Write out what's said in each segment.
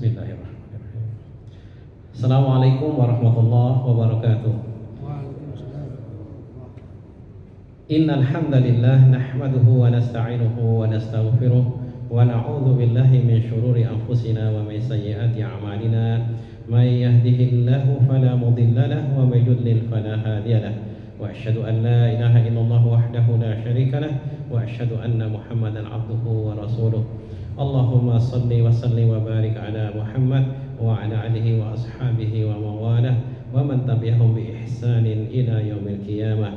Bismillahirrahmanirrahim. Assalamualaikum warahmatullahi wabarakatuh. Innal hamdalillah nahmaduhu wa nasta'inuhu wa nastaghfiruh wa na'udzu billahi min shururi anfusina wa min sayyiati a'malina. May yahdihillahu fala mudilla lahu wa may yudlil fala hadiya lahu. Wa asyhadu an la ilaha illallah wahdahu la syarika lahu wa asyhadu anna Muhammadan 'abduhu wa rasuluh. Allahumma salli wa sallim wa barik ala Muhammad wa ala alihi wa ashabihi wa mawalah wa man tabi'ahum bi ihsanin ila yaumil qiyamah.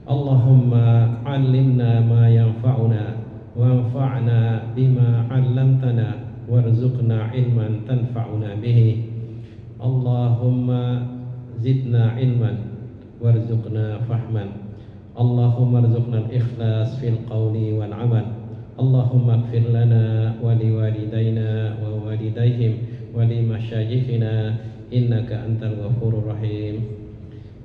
Allahumma 'allimna ma yanfa'una wanfa'na bima 'allamtana warzuqna ilman tanfa'una bihi. Allahumma zidna ilman warzuqna fahman. Allahumma rzuqna al-ikhlas fil qawli wal 'amal. Allahumma ighfir lana wa liwalidayna wa walidayhim wa limasyayikhina innaka antal ghafurur rahim.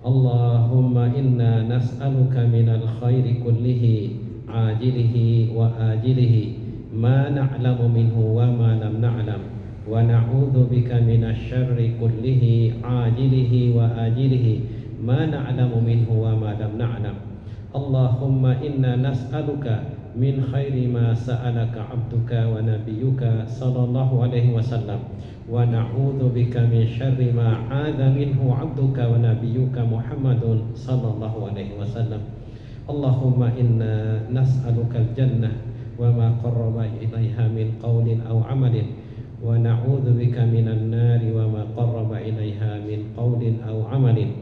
Allahumma inna nas'aluka minal khairi kullihi ajilihi wa ajilihi ma na'lamu minhu wa ma lam na'lam wa na'udzu bika minasy syarri kullihi ajilihi wa ajilihi ma na'lamu minhu wa ma lam na'lam. Allahumma inna nas'aluka min khairi ma sa'alaka 'abduka wa nabiyyuka sallallahu alaihi wasallam wa na'udzu bika min syarri ma 'adza minhu 'abduka wa nabiyyuka Muhammadun sallallahu alaihi wasallam. Allahumma inna nas'aluka al-jannah wa ma qarraba ilaiha min qawlin aw 'amalin wa na'udzu bika minan nari wa ma qarraba ilaiha min qawlin aw 'amalin.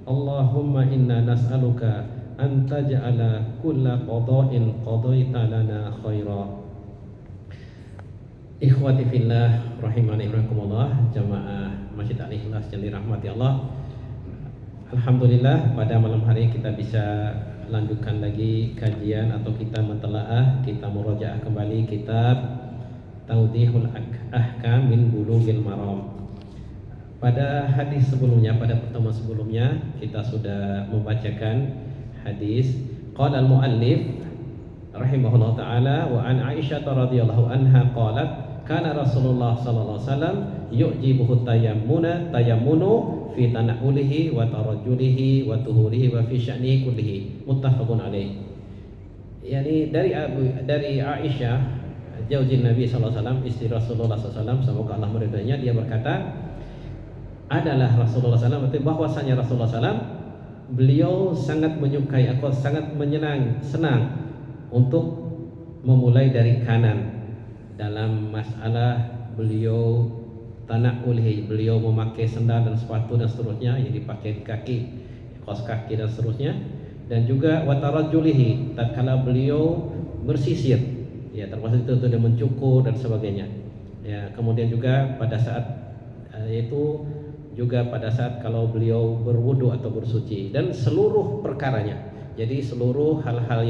Allahumma inna nas'aluka an taj'ala kulla qada'in qadaita lana khaira. Ikhwati fillah rahimani rahimakumullah, jamaah Masjid Al-Ikhlas yang dirahmati Allah. Alhamdulillah pada malam hari kita bisa lanjutkan lagi kajian atau kita mentelaah, kita murojaah kembali kitab Tawdihul Ahkam min Bulughil Maram. Pada hadis sebelumnya, pada pertemuan sebelumnya kita sudah membacakan hadis qala al-muallif rahimahullah ta'ala wa an Aisyah radhiyallahu anha qalat kana Rasulullah sallallahu alaihi wasallam yu'jibuhu tayammunu fi tana'ulihi wa tarajjulihi wa tuhurihi wa fi sya'nihi kullihi muttafaqun alaih. Yani dari Aisyah zaujin Nabi sallallahu alaihi wasallam, istri Rasulullah sallallahu alaihi wasallam, semoga Allah meridainya, dia berkata adalah Rasulullah sallallahu alaihi wasallam, bahwasanya Rasulullah sallallahu alaihi wasallam beliau sangat menyukai atau sangat senang untuk memulai dari kanan dalam masalah beliau tana'ulhi, beliau memakai sendal dan sepatu dan seterusnya yang dipakai di kaki, kaos kaki dan seterusnya, dan juga watarajjulihi tatkala beliau bersisir, ya termasuk itu dia mencukur dan sebagainya. Ya, kemudian juga pada saat itu juga pada saat kalau beliau berwudu atau bersuci dan seluruh perkaranya. Jadi seluruh hal-hal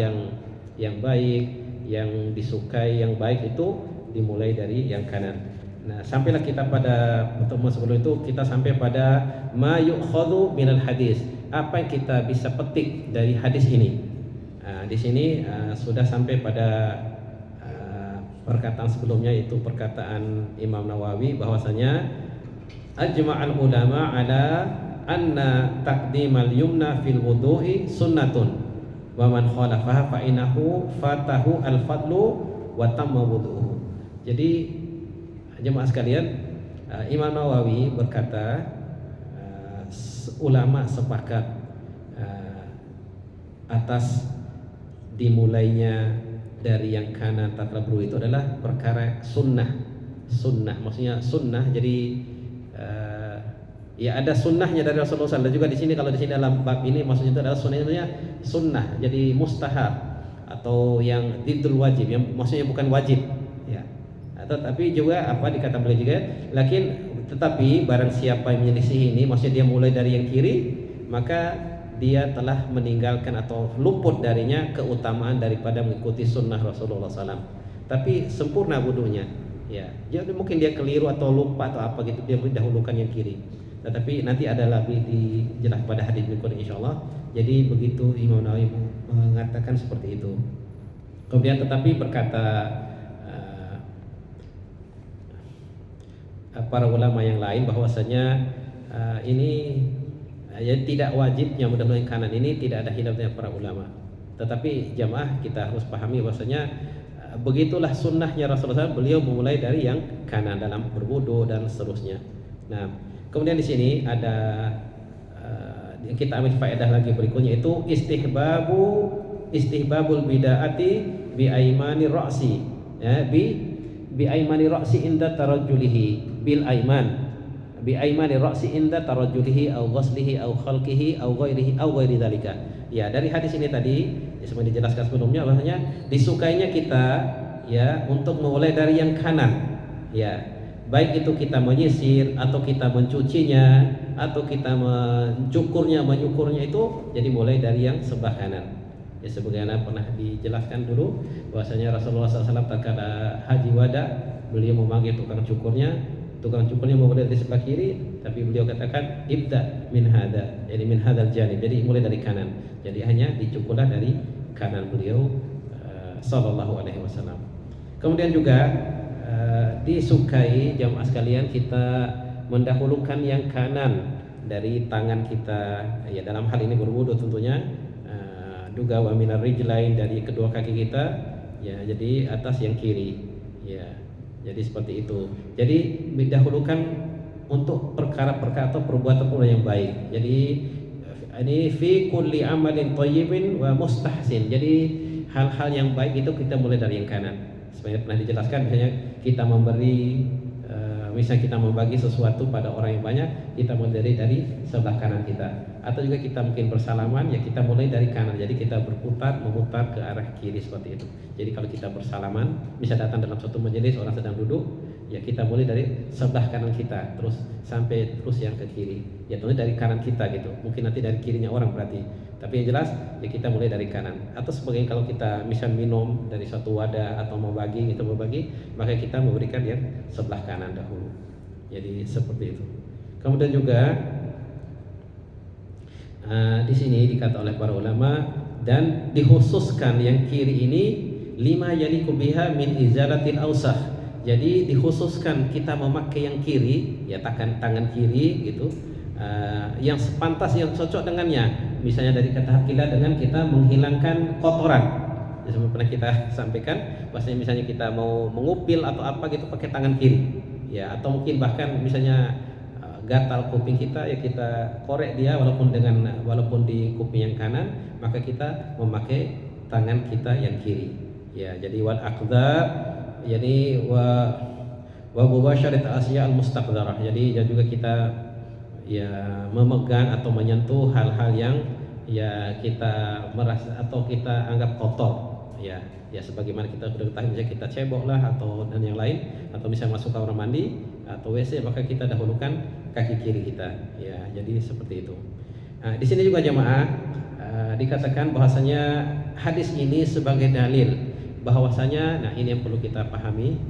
yang baik, yang disukai, yang baik itu dimulai dari yang kanan. Nah, sampailah kita pada pertemuan sebelum itu kita sampai pada ma yu'khadhu minal hadis. Apa yang kita bisa petik dari hadis ini? Di sini sudah sampai pada perkataan sebelumnya, itu perkataan Imam Nawawi bahwasanya ajma'al ulama ala anna taqdimal yumna fil wudu'i sunnatun wa man khalafaha fa innahu fatahu al-fadlu wa tamma wudu'uhu. Jadi jemaah sekalian, Imam Nawawi berkata ulama sepakat atas dimulainya dari yang kanan tatkala berwudu itu adalah perkara sunnah. Maksudnya sunnah, jadi ya ada sunnahnya dari Rasulullah SAW. Dan juga di sini, kalau di sini dalam bab ini maksudnya itu adalah sunnah, jadi mustahab atau yang didul wajib, yang maksudnya bukan wajib, ya. Tetapi juga apa dikata beliau juga, tetapi barang siapa yang menyelisih ini, maksudnya dia mulai dari yang kiri, maka dia telah meninggalkan atau luput darinya keutamaan daripada mengikuti sunnah Rasulullah SAW. Tapi sempurna wudunya. Ya, jadi mungkin dia keliru atau lupa atau apa gitu, dia mendahulukan yang kiri. Tetapi nanti ada lebih dijelaskan pada hadis berikutnya insyaallah. Jadi begitu Imam Nawawi mengatakan seperti itu. Kemudian tetapi berkata para ulama yang lain bahwasanya ini ya tidak wajibnya mudah-mudahan kanan ini tidak ada khilafnya para ulama. Tetapi jamaah kita harus pahami bahwasanya begitulah sunnahnya Rasulullah SAW, beliau memulai dari yang kanan dalam berwudu dan seterusnya. Nah, kemudian di sini ada kita ambil faedah lagi berikutnya, itu istihbabul bid'ati bi aimani ra'si, ya, bi aimani ra'si inda tarajjulihi bil aiman, bi aimani ra'si inda tarajjulihi au ghuslihi au khalqihi au ghairihi au ghairi dzalika. Ya, dari hadis ini tadi seperti dijelaskan sebelumnya bahwasanya disukainya kita ya untuk memulai dari yang kanan. Ya, baik itu kita menyisir atau kita mencucinya atau kita menyukurnya itu jadi mulai dari yang sebelah kanan. Ya, sebagaimana pernah dijelaskan dulu bahwasanya Rasulullah SAW tatkala haji wada, beliau memanggil tukang cukurnya memulai dari sebelah kiri, tapi beliau katakan ibda min hada, jadi min hadal janib, jadi mulai dari kanan. Jadi hanya dicukurlah dari kanan beliau sallallahu alaihi wasallam. Kemudian juga disukai jamaah sekalian kita mendahulukan yang kanan dari tangan kita, ya dalam hal ini berwudu tentunya, juga wa minar rijlain, dari kedua kaki kita, ya jadi atas yang kiri, ya jadi seperti itu. Jadi didahulukan untuk perkara-perkara atau perbuatan yang baik. Jadi ini fi kulli amalin thayyibin wa mustahsin, jadi hal-hal yang baik itu kita mulai dari yang kanan. Sebenarnya pernah dijelaskan, misalnya kita memberi, misalnya kita membagi sesuatu pada orang yang banyak, kita mulai dari sebelah kanan kita. Atau juga kita mungkin bersalaman, ya kita mulai dari kanan, jadi kita memutar ke arah kiri seperti itu. Jadi kalau kita bersalaman, bisa datang dalam suatu majelis orang sedang duduk, ya kita mulai dari sebelah kanan kita terus sampai terus yang ke kiri, ya tentu dari kanan kita gitu. Mungkin nanti dari kirinya orang berarti, tapi yang jelas ya kita mulai dari kanan. Atau sebagian kalau kita misal minum dari suatu wadah atau mau bagi, maka kita memberikan yang sebelah kanan dahulu. Jadi seperti itu. Kemudian juga di sini dikata oleh para ulama, dan dikhususkan yang kiri ini lima yaliku biha min izalatil ausah. Jadi dikhususkan kita memakai yang kiri, ya tangan kiri gitu, yang sepantas, yang cocok dengannya. Misalnya dari kata hakilah dengan kita menghilangkan kotoran. Ya, seperti pernah kita sampaikan, bahwasanya misalnya kita mau mengupil atau apa gitu pakai tangan kiri, ya atau mungkin bahkan misalnya gatal kuping kita, ya kita korek dia walaupun di kuping yang kanan, maka kita memakai tangan kita yang kiri. Ya, jadi wal aqdar, jadi wa mubasyarat asya al mustaqdarah. Jadi juga kita ya memegang atau menyentuh hal-hal yang ya kita merasa atau kita anggap kotor. Ya sebagaimana kita sudah ketahui, misalnya kita cebok lah atau dan yang lain, atau bisa masuk kamar mandi atau WC, maka kita dahulukan kaki kiri kita. Ya, jadi seperti itu. Nah, di sini juga jamaah dikatakan bahwasanya hadis ini sebagai dalil bahwasanya, nah ini yang perlu kita pahami,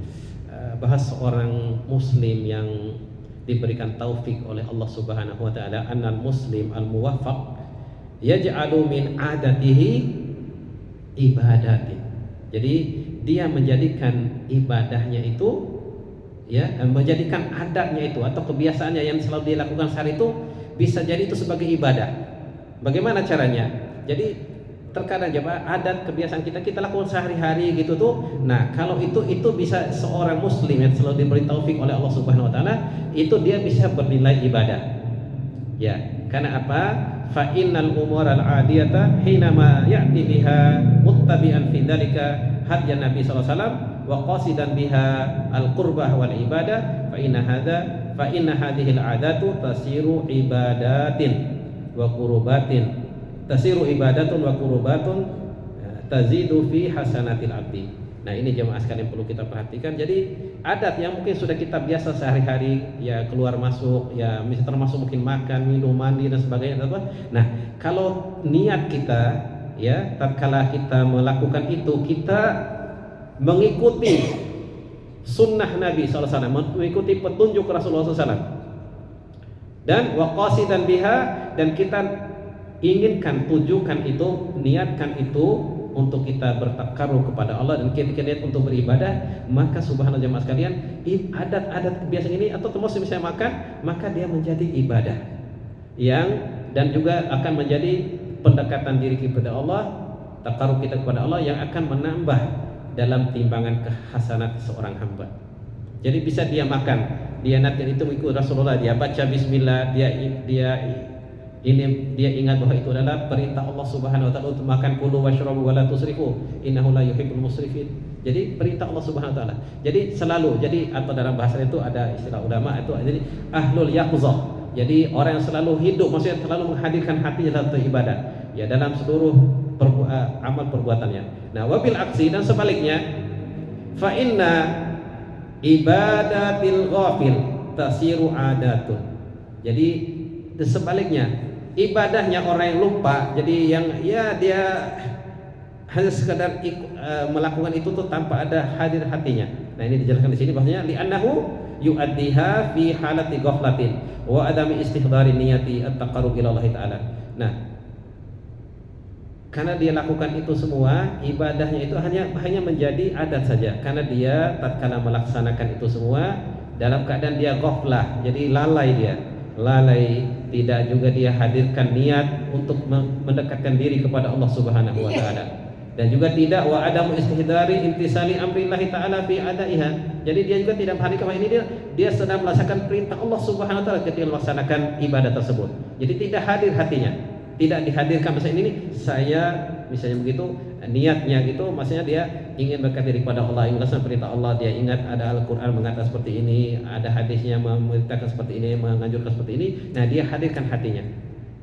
bahwa seorang muslim yang diberikan taufik oleh Allah Subhanahu wa taala, annal muslim al muwaffaq yaj'alu min adatihi ibadatin. Jadi dia menjadikan ibadahnya itu, ya menjadikan adatnya itu atau kebiasaannya yang selalu dilakukan sehari itu bisa jadi itu sebagai ibadah. Bagaimana caranya? Jadi terkadang jemaah adat kebiasaan kita lakukan sehari-hari gitu tuh. Nah, kalau itu bisa seorang muslim yang selalu diberi taufik oleh Allah Subhanahu wa taala, itu dia bisa bernilai ibadah. Ya, karena apa? Fa innal umural adiyata hinama ya'ti biha muttabi'an fi dzalika hadyan Nabi sallallahu alaihi wasallam wa qasidan biha al-qurbah wal ibadah, fa inna hadhihi al-'adatu tasiru ibadatin wa qurubatin, tasiru ibadatun wa qurubatun tazidu fi hasanatil abdi. Nah, ini jemaah sekalian perlu kita perhatikan. Jadi adat yang mungkin sudah kita biasa sehari-hari, ya keluar masuk, ya misalnya termasuk mungkin makan, minum, mandi dan sebagainya, apa? Nah, kalau niat kita, ya tatkala kita melakukan itu, kita mengikuti sunnah Nabi SAW, mengikuti petunjuk Rasulullah SAW, dan waqasidan biha, dan kita inginkan, tujukan itu, niatkan itu untuk kita bertakarrub kepada Allah dan kita niat untuk beribadah, maka subhanallah jemaah sekalian, adat-adat kebiasaan ini atau termasuk misalnya makan, maka dia menjadi ibadah yang dan juga akan menjadi pendekatan diri kepada Allah, takarrub kita kepada Allah yang akan menambah dalam timbangan kehasanat seorang hamba. Jadi bisa dia makan, dia niatkan itu mengikut Rasulullah, dia baca bismillah, dia ingat bahwa itu adalah perintah Allah Subhanahu wa taala untuk makan, kulu washrabu wala tusrifu innahu la yuhibbul musrifin. Jadi perintah Allah Subhanahu wa taala. Jadi selalu, jadi atau dalam bahasa itu ada istilah ulama itu jadi ahlul yaqzah. Jadi orang yang selalu hidup, maksudnya selalu menghadirkan hatinya dalam ibadah, ya dalam seluruh amal perbuatannya. Nah, wabil aksi dan sebaliknya, fa inna ibadatil ghafil tasiru adatun. Jadi sebaliknya, ibadahnya orang yang lupa, jadi yang ya dia hanya sekadar melakukan itu tuh tanpa ada hadir hatinya. Nah, ini dijelaskan di sini bahwasanya li'annahu yu'addiha fi halati ghaflatin wa adami istihdari niyati at-taqarrub ila Allah taala. Nah, karena dia lakukan itu semua, ibadahnya itu hanya menjadi adat saja, karena dia tatkala melaksanakan itu semua dalam keadaan dia ghaflah, jadi lalai, tidak juga dia hadirkan niat untuk mendekatkan diri kepada Allah Subhanahu wa taala. Dan juga tidak wa adamu istihdari intisali amrillah taala fi adaiha. Jadi dia juga tidak memperhatikan bahwa ini dia sedang melaksanakan perintah Allah Subhanahu wa taala ketika melaksanakan ibadah tersebut. Jadi tidak hadir hatinya, tidak dihadirkan misalnya ini saya misalnya begitu niatnya gitu, maksudnya dia ingin berkat diri kepada Allah, ingin melaksanakan perintah Allah, dia ingat ada Al-Qur'an mengatakan seperti ini, ada hadisnya memerintahkan seperti ini, menganjurkan seperti ini. Nah, dia hadirkan hatinya.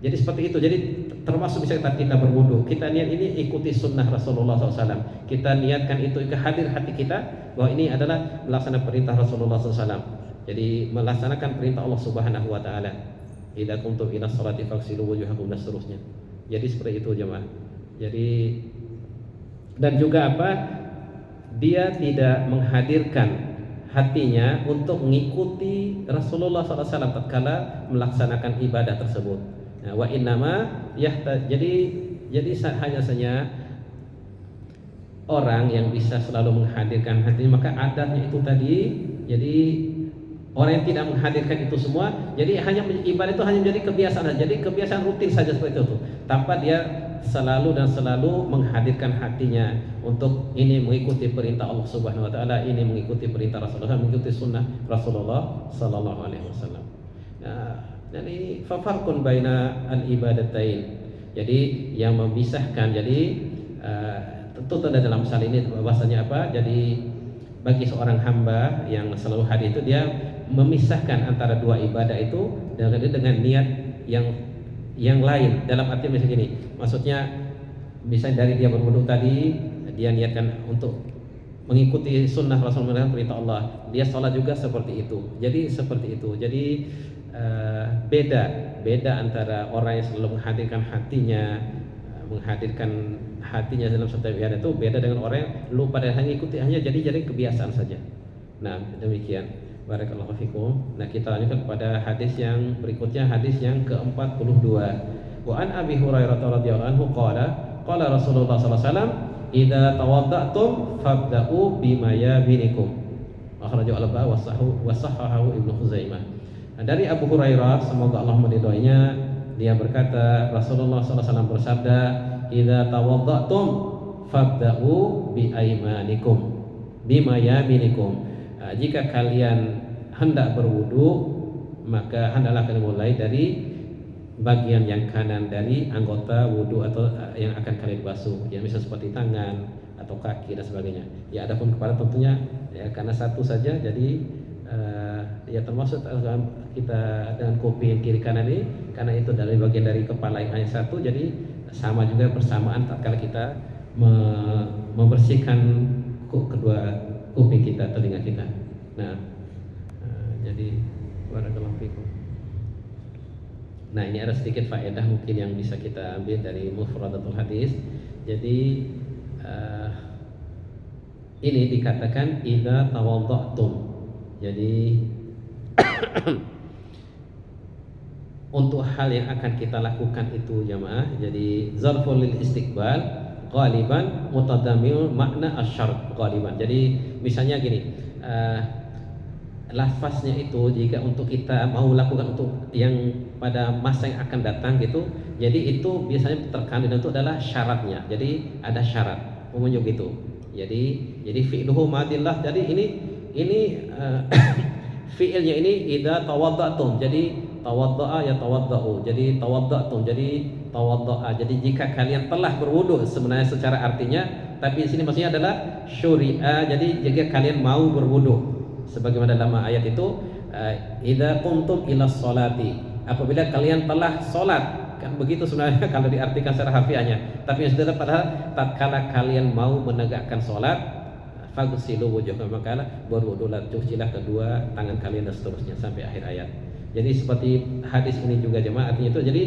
Jadi seperti itu. Jadi termasuk misalnya kita berwudu, kita niat ini ikuti sunnah Rasulullah SAW, kita niatkan itu ke hadir hati kita bahwa ini adalah melaksanakan perintah Rasulullah SAW. Jadi melaksanakan perintah Allah Subhanahu wa taala. Idza kuntum ila sholati faghsilu wujuhakum dan seterusnya. Jadi seperti itu jemaah. Jadi dan juga apa? Dia tidak menghadirkan hatinya untuk mengikuti Rasulullah SAW tatkala melaksanakan ibadah tersebut. Nah, wa innama jadi hanya saja orang yang bisa selalu menghadirkan hatinya, maka adatnya itu tadi. Jadi orang yang tidak menghadirkan itu semua, jadi hanya ibadah itu hanya menjadi kebiasaan, jadi kebiasaan rutin saja seperti itu, tanpa dia selalu menghadirkan hatinya untuk ini mengikuti perintah Allah Subhanahu wa taala, ini mengikuti perintah Rasulullah, mengikuti sunnah Rasulullah sallallahu alaihi wasallam. Nah, dan ini fafarqun baina al-ibadatain. Jadi yang memisahkan, jadi tentu ada dalam hal ini bahasanya apa? Jadi bagi seorang hamba yang selalu hadir itu, dia memisahkan antara dua ibadah itu dengan niat yang lain. Dalam arti misalnya gini, maksudnya misalnya dari dia berwudu tadi, dia niatkan untuk mengikuti sunnah Rasulullah, perintah Allah, dia sholat juga seperti itu. Jadi seperti itu. Jadi beda antara orang yang selalu menghadirkan hatinya dalam setiap ibadah itu beda dengan orang yang lupa dan hanya ikuti, hanya jadi kebiasaan saja. Nah, demikian. Barakallahu fikum. Nah, kita lanjutkan kepada hadis yang berikutnya, hadis yang ke-42. Wa an Abi Hurairah radhiyallahu anhu qala Rasulullah sallallahu alaihi wasallam, "Idza tawadda'tum fabda'u bima yabinikum." Akhrajahu al-Bukhari wa sahahahu Ibnu Khuzaimah. Nah, dari Abu Hurairah, semoga Allah meridhoinya, dia berkata, Rasulullah sallallahu alaihi wasallam bersabda, "Idza tawadda'tum fabda'u bi aymanikum bima yaminikum." Jika kalian hendak berwudu, maka hendaklah kalian mulai dari bagian yang kanan dari anggota wudu atau yang akan kalian basuh, ya misal seperti tangan atau kaki dan sebagainya. Ya, adapun kepala tentunya ya karena satu saja, jadi ya termasuk kita dengan kuping yang kiri kanan ini, karena itu dari bagian dari kepala yang hanya satu, jadi sama juga bersamaan tatkala kita membersihkan kedua kuping kita, telinga kita. Nah, jadi barakallahu fikum. Nah, ini ada sedikit faedah mungkin yang bisa kita ambil dari mufradatul hadis. Jadi ini dikatakan idza tawadda'tum. Jadi untuk hal yang akan kita lakukan itu jamaah, jadi zarful lil istiqbal ghaliban mutadammil makna asyarat ghaliban. Jadi misalnya gini, lafaznya itu jika untuk kita mau lakukan untuk yang pada masa yang akan datang gitu, jadi itu biasanya terkandung itu adalah syaratnya. Jadi ada syarat umumnya gitu. Jadi fi'luhu madillah. Jadi ini fi'ilnya ini idza tawadda'tum. Jadi tawadda'a ya tawadda'u. Jadi tawadda'tum. Jadi tawadda'a. Jadi jika kalian telah berwudu sebenarnya secara artinya, tapi di sini maksudnya adalah syuri'a. Jadi jika kalian mau berwudu. Sebagaimana dalam ayat itu, idza qumtum ila sholati. Apabila kalian telah salat. Kan begitu sebenarnya kalau diartikan secara harfiahnya. Tapi yang sudah padahal tatkala kalian mau menegakkan salat, fagsilu wujuhakum, maka berwudulah, cucilah kedua tangan kalian dan seterusnya sampai akhir ayat. Jadi seperti hadis ini juga jemaah, artinya itu jadi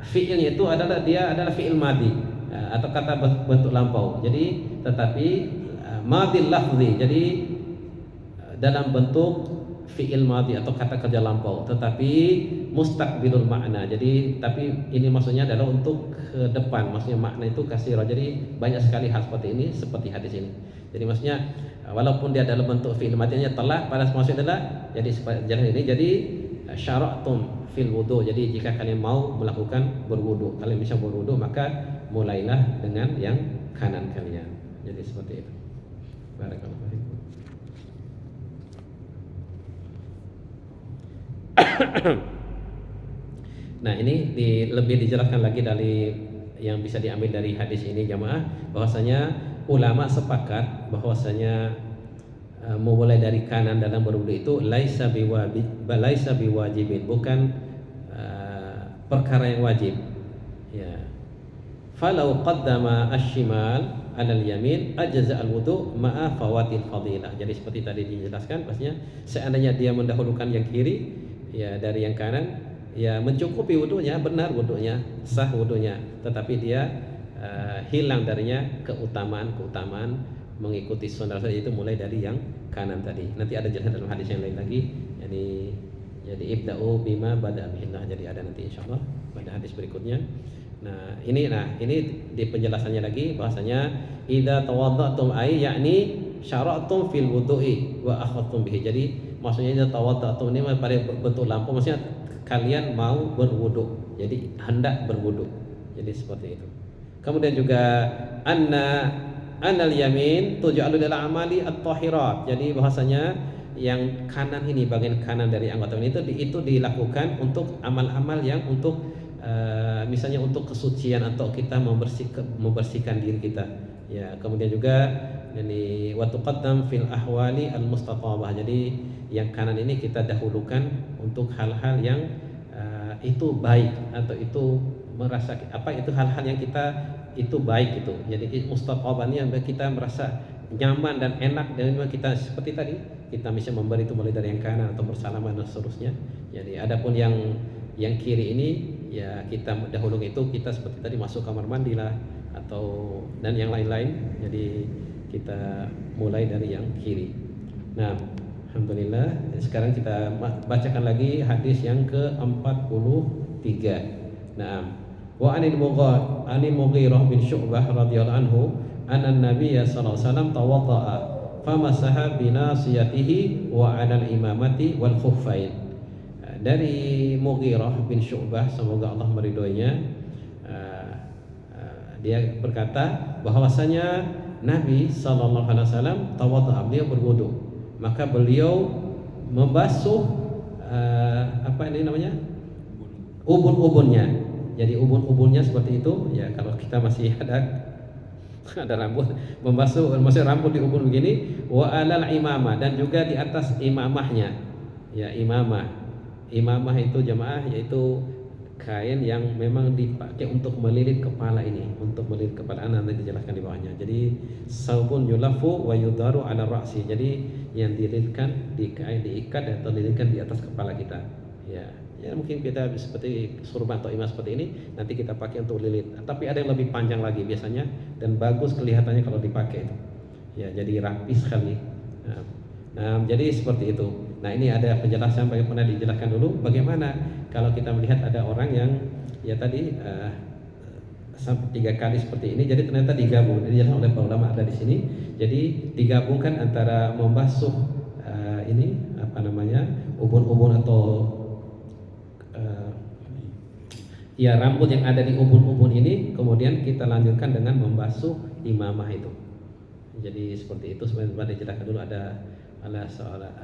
fi'ilnya itu dia adalah fi'il madi atau kata bentuk lampau. Jadi tetapi madil lafzi. Jadi dalam bentuk fi'il madhi atau kata kerja lampau, tetapi mustaqbilul makna. Jadi tapi ini maksudnya adalah untuk ke depan, maksudnya makna itu kasirah. Jadi banyak sekali hal seperti ini, seperti hadis ini. Jadi maksudnya walaupun dia dalam bentuk fi'il madhinya telah, pada maksudnya adalah jadi jalan ini. Jadi syara'tum fil wudu. Jadi jika kalian mau melakukan berwudu, kalian bisa berwudu, maka mulailah dengan yang kanan kalian. Jadi seperti itu. Barakallahu fiikum. Nah ini lebih dijelaskan lagi dari yang bisa diambil dari hadis ini jamaah, bahwasanya ulama sepakat bahwasanya memulai dari kanan dalam berwudu itu laisa biwajibin, bukan perkara yang wajib. Ya. Falau qaddama asy-syimal 'alal yamin ajza al-wudu ma'a fawatil fadilah. Jadi seperti tadi dijelaskan, pastinya seandainya dia mendahulukan yang kiri ya dari yang kanan, ya mencukupi wudunya, benar wudunya, sah wudunya, tetapi dia hilang darinya keutamaan mengikuti sunnah saja, itu mulai dari yang kanan tadi. Nanti ada jelaskan dalam hadis yang lain lagi. Jadi ibda'u bima bada'a bihillah. Jadi ada nanti insyaallah pada hadis berikutnya. Nah ini di penjelasannya lagi bahasanya idza tawadda'tum ay yakni syara'tum fil wudu'i wa akhadtum bihi. Jadi maksudnya idza tawadda'tum ini pada bentuk lampu, maksudnya kalian mau berwudu, jadi hendak berwudu. Jadi seperti itu. Kemudian juga anal yamin tuj'alu lil amali at-tahirat. Jadi bahasanya yang kanan ini, bagian kanan dari anggota ini itu dilakukan untuk amal-amal yang untuk misalnya untuk kesucian atau kita membersihkan diri kita. Ya, kemudian juga ini wa tuqaddam fil ahwali al-mustatabah. Jadi yang kanan ini kita dahulukan untuk hal-hal yang itu baik atau itu merasa itu hal-hal yang kita itu baik itu. Jadi mustatabahnya kita merasa nyaman dan enak, dan kita seperti tadi kita bisa memberi itu mulai dari yang kanan atau bersalaman dan seterusnya. Jadi adapun yang kiri ini ya kita dahulu itu kita seperti tadi masuk kamar mandi lah atau dan yang lain-lain. Jadi kita mulai dari yang kiri. Nah, alhamdulillah sekarang kita bacakan lagi hadis yang ke-43. Nah, wa anil Mughirah bin Syu'bah radhiyallahu anhu anna an-nabiy sallallahu alaihi wasallam tawadda'a famasaha bi nasiyatihi wa 'alal imamati wal khuffain. Dari Mughirah bin Syu'bah, semoga Allah meridhoinya, dia berkata bahwasanya Nabi sallallahu alaihi wasallam tawadda'a, beliau berwudu, maka beliau membasuh ubun-ubunnya. Jadi ubun-ubunnya seperti itu ya, kalau kita masih ada rambut, membasuh rambut di ubun begini, wa alal imamah, dan juga di atas imamahnya. Ya, imamah itu jemaah yaitu kain yang memang dipakai untuk melilit kepala ini, untuk melilit kepala. Nanti dijelaskan di bawahnya. Jadi saubun yulafu wa yudaru ala ra'si. Jadi yang dililitkan di kain, diikat atau dililitkan di atas kepala kita. Ya mungkin kita seperti surban atau imam seperti ini nanti kita pakai untuk lilit. Tapi ada yang lebih panjang lagi biasanya dan bagus kelihatannya kalau dipakai itu. Ya, jadi rapi sekali. Nah, jadi seperti itu. Nah, ini ada penjelasan bagaimana dijelaskan dulu bagaimana kalau kita melihat ada orang yang ya tadi sampai 3 kali seperti ini. Jadi ternyata digabung. Dijelaskan oleh para ulama ada di sini. Jadi digabungkan antara membasuh ini apa namanya ubun-ubun atau ya rambut yang ada di ubun-ubun ini, kemudian kita lanjutkan dengan membasuh imamah itu. Jadi seperti itu. Sebenarnya dijelaskan dulu ada seorang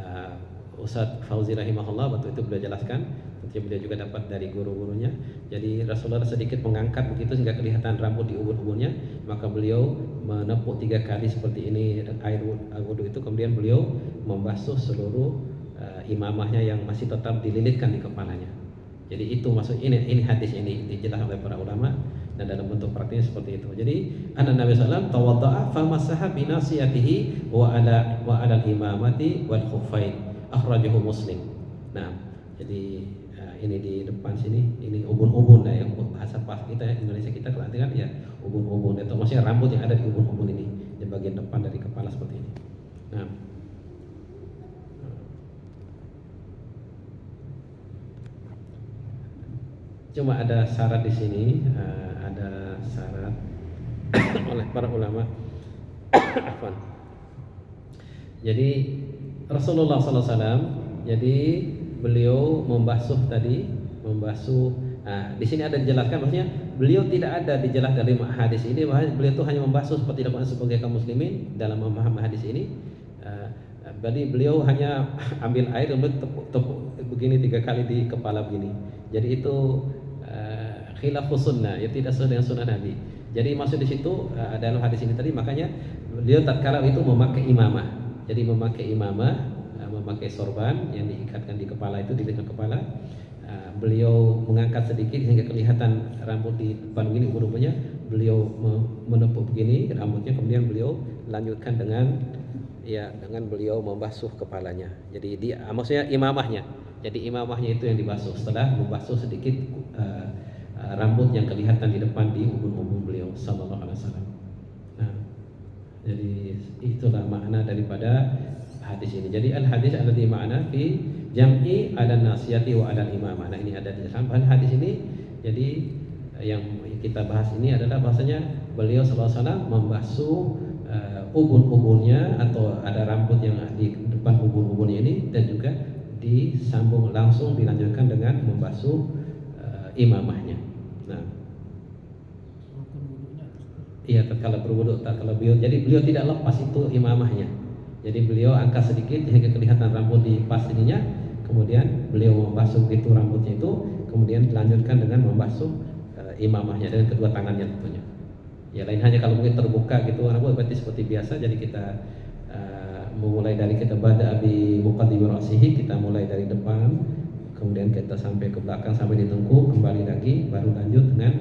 Ustadz Fauzi rahimahullah, waktu itu beliau jelaskan, tentunya beliau juga dapat dari guru-gurunya. Jadi Rasulullah sedikit mengangkat begitu sehingga kelihatan rambut di ubun-ubunnya, maka beliau menepuk 3 kali seperti ini air wudhu itu, kemudian beliau membasuh seluruh imamahnya yang masih tetap dililitkan di kepalanya. Jadi itu maksud ini hadis ini dijelaskan oleh para ulama dan dalam bentuk praktiknya seperti itu. Jadi Nabi sallallahu tawadda'a famasaha bi nasiyatihi wa ala imamati wal khuffain. Akhrajahu Muslim. Nah, jadi ini di depan sini ini ubun-ubun yang bahasa pas kita Indonesia kita kalau kan ya ubun-ubun itu maksudnya rambut yang ada di ubun-ubun ini di bagian depan dari kepala seperti ini. Nah, cuma ada syarat di sini, ada syarat oleh para ulama. Jadi Rasulullah SAW, jadi beliau membasuh tadi, di sini ada dijelaskan, maksudnya beliau tidak ada dijelaskan dari hadis ini bahwa beliau itu hanya membasuh seperti dilakukan sebagai kaum muslimin dalam memahami hadis ini. Jadi beliau hanya ambil air lalu tepuk begini 3 kali di kepala begini. Jadi itu khilafus sunnah, ya tidak sesuai dengan sunnah Nabi. Jadi maksud di situ dalam hadis ini tadi, makanya beliau tatkala itu memakai imamah. Jadi memakai imamah, memakai sorban yang diikatkan di kepala itu, di dekat kepala. Beliau mengangkat sedikit sehingga kelihatan rambut di depan begini ubun-ubunnya. Beliau menepuk begini rambutnya, kemudian beliau lanjutkan dengan beliau membasuh kepalanya. Jadi maksudnya imamahnya. Jadi imamahnya itu yang dibasuh setelah membasuh sedikit rambut yang kelihatan di depan di ubun-ubun beliau sallallahu alaihi wasallam. Nah, jadi itulah makna daripada hadis ini. Jadi al hadis alladhi ma'na fi jam'i ala nasiyati wa ala imamah. Nah, ini ada di dalam hadis ini. Jadi yang kita bahas ini adalah bahasanya beliau sallallahu alaihi wasallam membasuh ubun-ubunnya atau ada rambut yang di depan ubun-ubunnya ini, dan juga disambung langsung dilanjutkan dengan membasuh imamahnya. Nah, iya, tatkala berwudu, jadi beliau tidak lepas itu imamahnya. Jadi beliau angkat sedikit hingga kelihatan rambut di pas ininya, kemudian beliau membasuh itu rambutnya itu, kemudian dilanjutkan dengan membasuh imamahnya dengan kedua tangannya tentunya. Ya, lain hanya kalau mungkin terbuka gitu rambut berarti seperti biasa. Jadi kita memulai dari kita bada bi muqaddimi ra'sihi, kita mulai dari depan, kemudian kita sampai ke belakang sampai di tengkuk, kembali lagi, baru lanjut dengan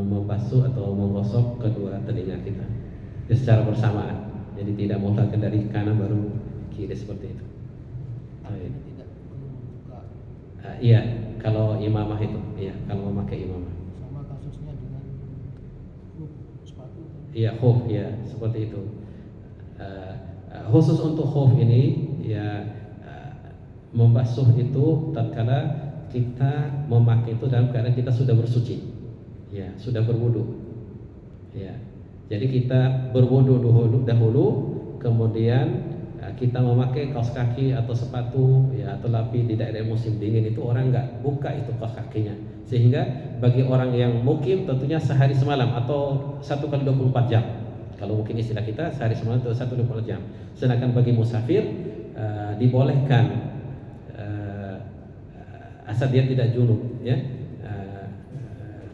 membasuh atau menggosok kedua telinga kita secara bersamaan. Jadi tidak mulakan dari kanan baru kiri seperti itu. Tidak perlu membuka. Iya, kalau imamah itu, iya, kalau memakai imamah. Sama kasusnya dengan sepatu. Iya, khuf, ya seperti itu. Khusus untuk khuf ini, ya membasuh itu tatkala kita memakai itu dalam keadaan kita sudah bersuci, ya sudah berwudu, ya. Jadi kita berwudu dahulu, kemudian kita memakai kaos kaki atau sepatu, ya atau lapi di daerah musim dingin itu orang nggak buka itu kaos kakinya, sehingga bagi orang yang mukim tentunya sehari semalam atau 1 kali 24 jam. Kalau mungkin istilah kita sehari semalam atau 1 kali 24 jam. Sedangkan bagi musafir dibolehkan asal dia tidak junub, ya.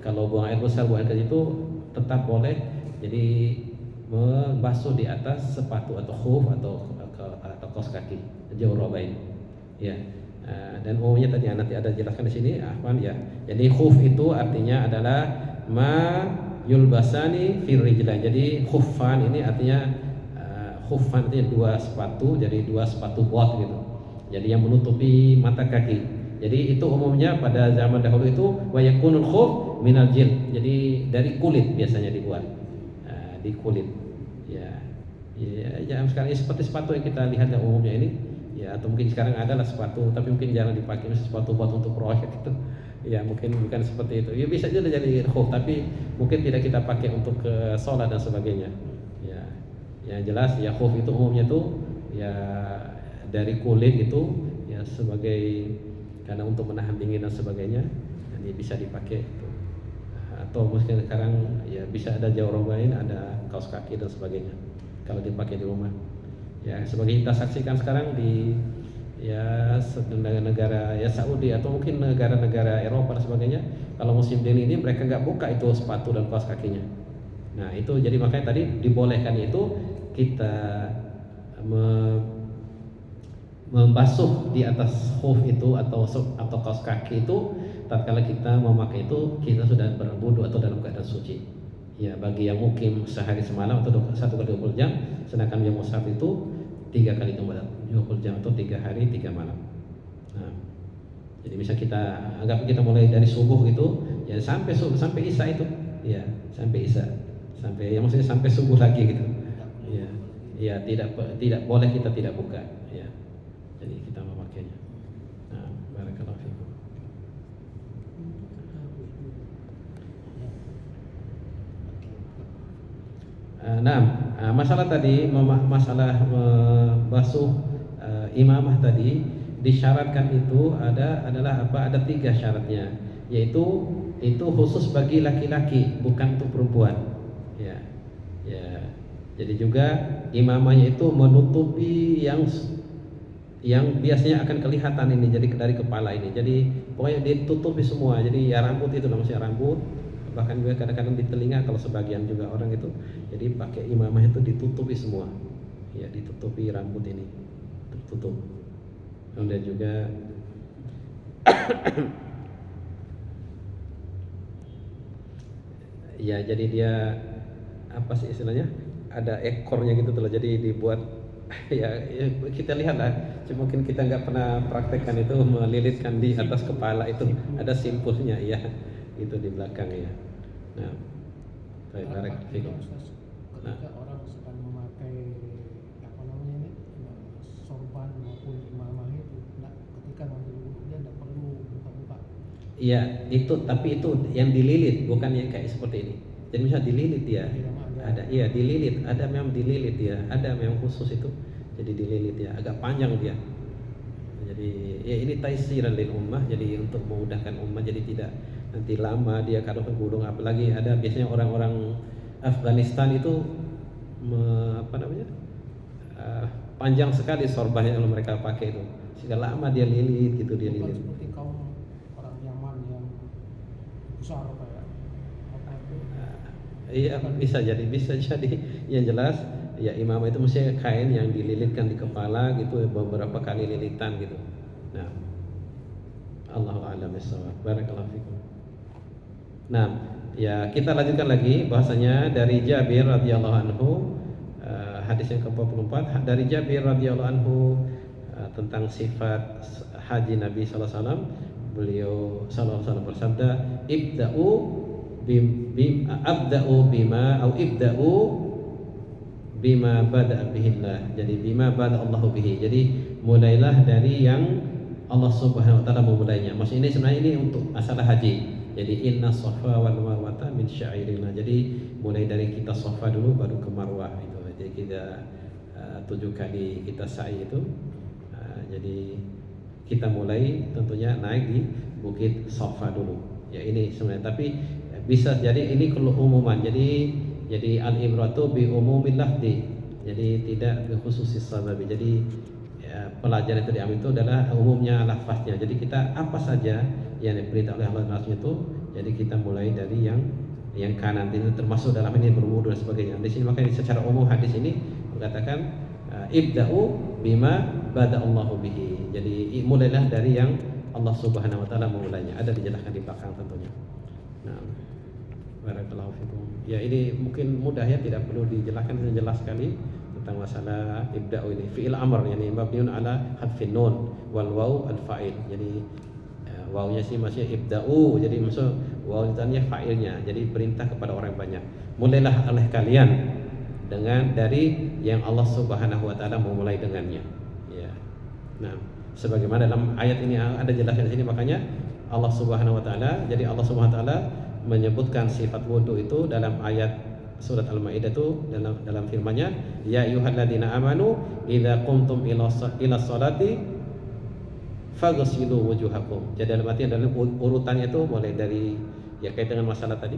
Kalau buang air besar, buang air kecil itu tetap boleh. Jadi membasuh di atas sepatu atau khuf atau kaos kaki jawrabain, ya. Dan umumnya tadi nanti ada jelaskan di sini, afwan ya. Jadi khuf itu artinya adalah ma yulbasani fir rijlain. Jadi khuffan ini artinya khuffan artinya 2 sepatu, jadi 2 sepatu bot gitu. Jadi yang menutupi mata kaki. Jadi itu umumnya pada zaman dahulu itu wa yakunul khuf minal jild. Jadi dari kulit biasanya dibuat. Di kulit. Ya sekarang ini seperti sepatu yang kita lihat yang umumnya ini. Ya, atau mungkin sekarang adalah sepatu tapi mungkin jarang dipakai, misalnya sepatu buat untuk proyek itu. Ya mungkin bukan seperti itu. Ya bisa juga jadi khuf, tapi mungkin tidak kita pakai untuk ke sholat dan sebagainya. Ya, yang jelas ya khuf itu umumnya tuh ya dari kulit itu ya sebagai karena untuk menahan dingin dan sebagainya. Jadi bisa dipakai itu. Atau mungkin sekarang ya bisa ada jawrobain, ada kaos kaki dan sebagainya. Kalau dipakai di rumah. Ya sebagai kita saksikan sekarang di ya negara ya Saudi atau mungkin negara-negara Eropa dan sebagainya, kalau musim dingin ini mereka nggak buka itu sepatu dan kaos kakinya. Nah itu jadi makanya tadi dibolehkan itu kita membasuh di atas khuf itu atau kaos kaki itu tatkala kita memakai itu kita sudah berwudu atau dalam keadaan suci. Ya bagi yang mukim sehari semalam atau 1 kali 20 jam, sedangkan yang musafir itu 3 kali 20 jam atau 3 hari 3 malam. Nah, jadi bisa kita anggap kita mulai dari subuh gitu ya sampai isya itu, ya sampai isya, sampai ya maksudnya sampai subuh lagi gitu. Ya, ya tidak boleh kita tidak buka. Ya, jadi kita memakainya. Nah, barakallahu fikum. Masalah tadi masalah basuh imamah tadi disyaratkan itu adalah apa? Ada 3 syaratnya, yaitu itu khusus bagi laki-laki bukan untuk perempuan. Ya, ya. Jadi juga imamahnya itu menutupi yang biasanya akan kelihatan ini, jadi dari kepala ini. Jadi pokoknya ditutupi semua. Jadi ya rambut itu maksudnya rambut. Bahkan juga kadang-kadang di telinga kalau sebagian juga orang itu, jadi pakai imamah itu ditutupi semua, ya ditutupi rambut ini, tertutup. Kemudian juga ya jadi dia apa sih istilahnya, ada ekornya gitu tuh, jadi dibuat ya kita lihat lah, mungkin kita nggak pernah praktekkan itu melilitkan di atas kepala itu, ada simpulnya ya. Itu di belakang ya. Nah, baik, ketika orang sedang memakai apa namanya ini sorban maupun imamah itu, ketika ngambil wudhu dia tidak perlu buka-buka. Iya, itu tapi itu yang dililit, bukan yang kayak seperti ini. Jadi misal dililit ya, ada iya dililit, ada memang dililit ya, ada memang khusus itu. Jadi dililit ya, agak panjang dia. Jadi ya ini taisiran lil ummah, jadi untuk memudahkan ummah, jadi tidak nanti lama dia kalau ke gunung, apalagi ada biasanya orang-orang Afghanistan itu panjang sekali sorbannya kalau mereka pakai itu, sehingga lama dia lilit gitu, dia lilit. Seperti kaum orang Yaman yang besar kayak apa itu? Iya bisa jadi yang jelas ya imamah itu mesti kain yang dililitkan di kepala gitu beberapa kali lilitan gitu. Nah, Allahu a'lam bishawab. Barakallahu fikum. Nah, ya kita lanjutkan lagi bahasanya dari Jabir radhiyallahu anhu, hadis yang ke-44 dari Jabir radhiyallahu anhu tentang sifat haji Nabi sallallahu alaihi wasallam. Beliau sallallahu alaihi wasallam bersabda, "Ibda'u bima bada'a bihillah." Jadi bima bada'a Allahu bihi. Jadi mulailah dari yang Allah Subhanahu wa taala memulainya. Maksud ini sebenarnya ini untuk masalah haji. Jadi inna safa wal marwata min syairillah. Jadi mulai dari kita safa dulu baru ke marwah itu. Jadi kita 7 kali kita sa'i itu. Jadi kita mulai tentunya naik di bukit safa dulu. Ya ini sebenarnya, tapi bisa jadi ini kalau umuman. Jadi al-ibratu bi umumil lafzi. Jadi tidak bi khususis sababi. Jadi pelajaran itu diambil itu adalah umumnya lafaznya. Jadi kita apa saja yang diperintah oleh Allah itu, jadi kita mulai dari yang kanan itu, termasuk dalam ini berwudu dan sebagainya. Di sini makanya secara umum hadis ini mengatakan ibda'u bima bada'allahu bihi. Jadi mulailah dari yang Allah Subhanahu wa taala memulainya. Ada dijelaskan di belakang tentunya. Nah, barakallahu fikum. Ya ini mungkin mudah ya, tidak perlu dijelaskan, jelas sekali tentang masalah ibda'u ini. Fi'il amr yani mabniun ala hadfin nun wal waw al fa'il. Jadi wawnya sih masih ibda'u, jadi maksud waw itu fa'ilnya. Jadi perintah kepada orang banyak. Mulailah oleh kalian dari yang Allah Subhanahu wa taala memulai dengannya. Ya. Nah, sebagaimana dalam ayat ini ada jelaskan di sini, makanya Allah Subhanahu wa taala. Jadi Allah Subhanahu wa taala menyebutkan sifat wudu itu dalam ayat surat Al-Maidah itu dalam firman-Nya, ya ayyuhalladzina amanu idza qumtum ila sholati faghsilu wujuhakum. Jadi dalam artian dalam urutannya itu mulai dari ya kait dengan masalah tadi.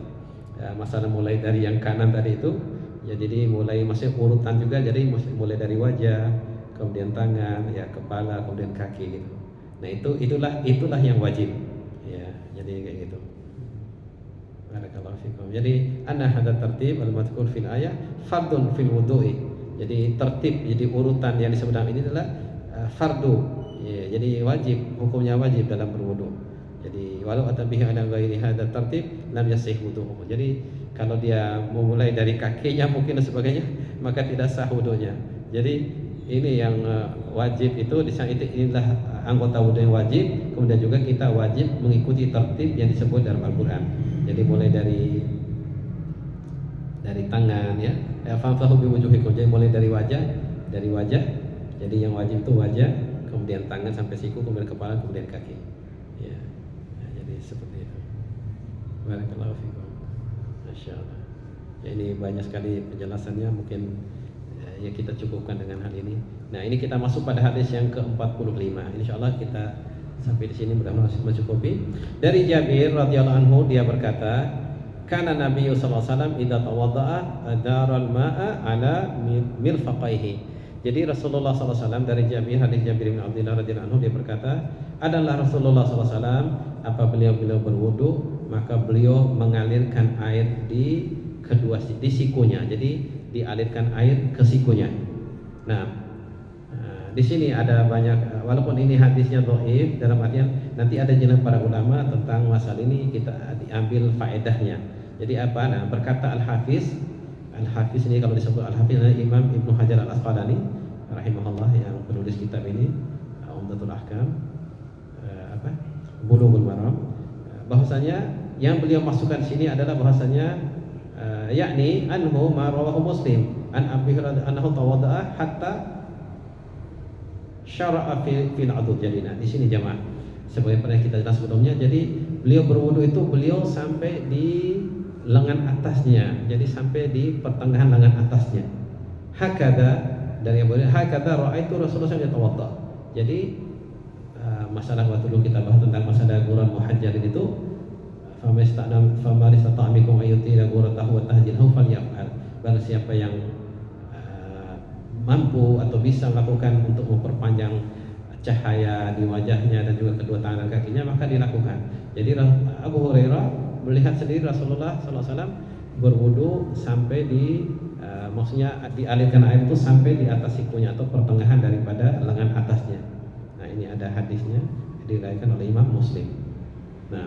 Masalah mulai dari yang kanan tadi itu. Ya jadi mulai masih urutan juga, jadi mulai dari wajah, kemudian tangan, ya kepala, kemudian kaki gitu. Nah, itulah yang wajib. Ya, jadi kayak gitu. Barakallahu fikum. Jadi anna hadza tartib al-madhkur fil ayah fardun fil wudu'i. Jadi tertib, jadi urutan yang disebut dalam ini adalah fardu. Ya, jadi wajib, hukumnya wajib dalam berwudu. Jadi walau atabihi ala ghairi hadza tartib lam yasih wudu'uhu. Jadi kalau dia memulai dari kakinya mungkin dan sebagainya, maka tidak sah wudunya. Jadi ini yang wajib itu inilah anggota wudu yang wajib. Kemudian juga kita wajib mengikuti tertib yang disebut dalam Al-Quran. Jadi mulai dari tangan ya, famsahu biwujuhikum. Jadi mulai dari wajah. Jadi yang wajib itu wajah, kemudian tangan sampai siku, kemudian kepala, kemudian kaki. Ya, jadi seperti itu. Barakallahu fikum. Masya Allah. Ya, ini banyak sekali penjelasannya, mungkin ya kita cukupkan dengan hal ini. Nah, ini kita masuk pada hadis yang ke-45. Insyaallah kita sampai di sini mudah-mudahan mencukupi. Dari Jabir radhiyallahu anhu dia berkata, kana Nabi sallallahu alaihi wasallam idza tawaddaa daral ma'a ala mirfaqaihi. Jadi Rasulullah sallallahu alaihi wasallam, dari Jabir, hadis Jabir bin Abdullah radhiyallahu anhu dia berkata, adalah Rasulullah sallallahu alaihi wasallam apabila beliau berwudu, maka beliau mengalirkan air di sikunya. Jadi dialirkan air ke sikunya. Nah, di sini ada banyak, walaupun ini hadisnya dhaif, dalam artian nanti ada jelas para ulama tentang masalah ini, kita diambil faedahnya. Jadi apa? Nah, berkata Al-Hafiz ini, kalau disebut Al-Hafiz adalah Imam Ibnu Hajar Al-Asqalani rahimahullah, yang penulis kitab ini Umdatul Ahkam, Bulughul Maram, bahwasanya yang beliau masukkan sini adalah bahwasanya yakni anhu ma rawahu Muslim an Abi Hurairah annahu tawaddaa hatta syara'a fil adud. Jadi nah di sini jamaah sebagai pernah kita jelas sebelumnya, jadi beliau berwudu itu beliau sampai di lengan atasnya, jadi sampai di pertengahan lengan atasnya. Hakada, dari yang boleh hakada ra'aitu Rasulullah yatawadda. Jadi masalah waktu dulu kita bahas tentang masalah guran muhajjalin itu, famarista'amikum ayyutila guratahu wa tahjilhu falyaf'al. Barang siapa yang mampu atau bisa melakukan untuk memperpanjang cahaya di wajahnya dan juga kedua tangan dan kakinya, maka dilakukan. Jadi Abu Hurairah melihat sendiri Rasulullah SAW berwudu sampai maksudnya dialirkan air itu sampai di atas sikunya atau pertengahan daripada lengan atasnya. Nah, ini ada hadisnya diriwayatkan oleh Imam Muslim. Nah,